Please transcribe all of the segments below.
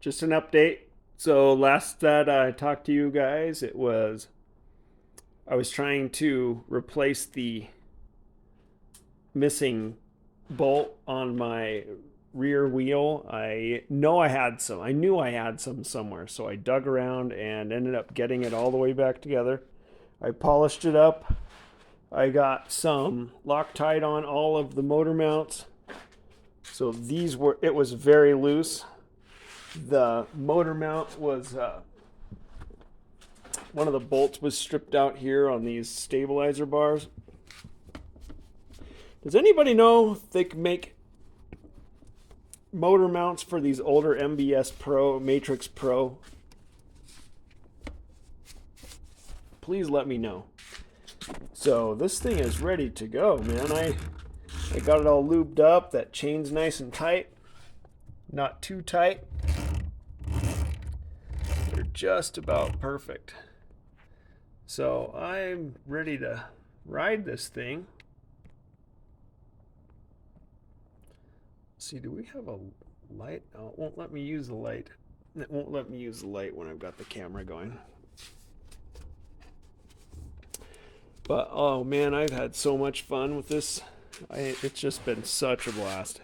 just an update. So last that I talked to you guys, I was trying to replace the missing bolt on my rear wheel. I know I had some. I knew I had some somewhere, so I dug around and ended up getting it all the way back together. I polished it up. I got some Loctite on all of the motor mounts. So it was very loose. The motor mount was, one of the bolts was stripped out here on these stabilizer bars. Does anybody know if they can make motor mounts for these older MBS Pro, Matrix Pro? Please let me know. So this thing is ready to go, man. I got it all lubed up. That chain's nice and tight. Not too tight. They're just about perfect. So I'm ready to ride this thing. Let's see, do we have a light? Oh, it won't let me use the light. It won't let me use the light when I've got the camera going. But oh man, I've had so much fun with this. It's just been such a blast.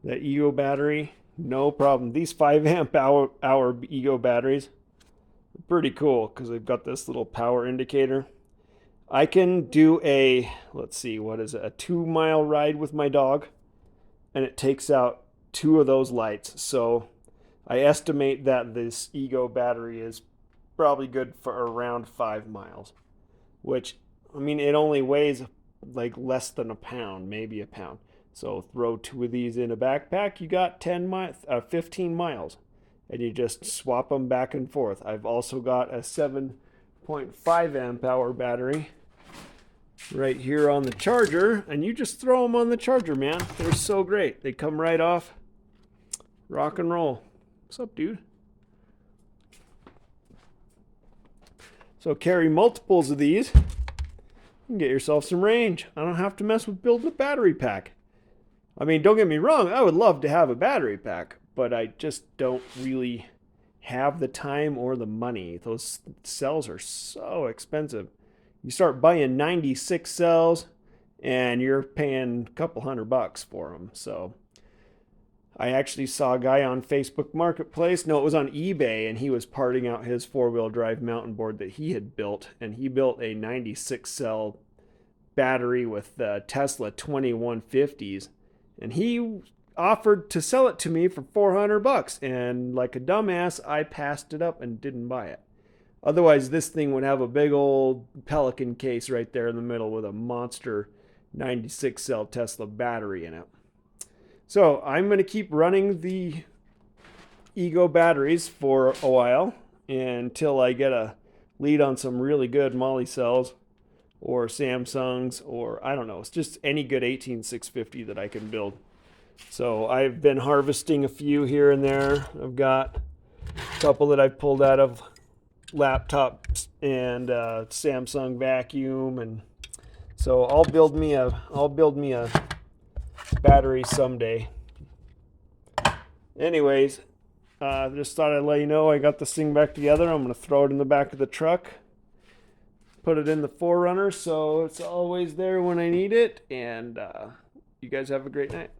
That Ego battery, no problem. These 5 amp hour Ego batteries are pretty cool because they've got this little power indicator. I can do let's see, what is it? A 2-mile ride with my dog, and it takes out 2 of those lights. So I estimate that this Ego battery is probably good for around 5 miles, which, I mean, it only weighs like less than a pound, maybe a pound. So throw 2 of these in a backpack, you got 15 miles, and you just swap them back and forth. I've also got a 7.5 amp hour battery right here on the charger, and you just throw them on the charger, man. They're so great. They come right off. Rock and roll. What's up, dude? So carry multiples of these. You can get yourself some range. I don't have to mess with building a battery pack. I mean, don't get me wrong, I would love to have a battery pack, but I just don't really have the time or the money. Those cells are so expensive. You start buying 96 cells and you're paying a couple $100 for them. So I actually saw a guy on Facebook Marketplace. No, it was on eBay, and he was parting out his 4-wheel drive mountain board that he had built, and he built a 96 cell battery with the Tesla 2150s, and he offered to sell it to me for $400, and like a dumbass, I passed it up and didn't buy it. Otherwise, this thing would have a big old Pelican case right there in the middle with a monster 96 cell Tesla battery in it. So I'm going to keep running the Ego batteries for a while until I get a lead on some really good Moly cells or Samsungs, or I don't know, it's just any good 18650 that I can build. So I've been harvesting a few here and there. I've got a couple that I've pulled out of laptops and Samsung vacuum, and so I'll build me a battery someday. Anyways, just thought I'd let you know I got this thing back together. I'm going to throw it in the back of the truck, put it in the 4Runner so it's always there when I need it, and you guys have a great night.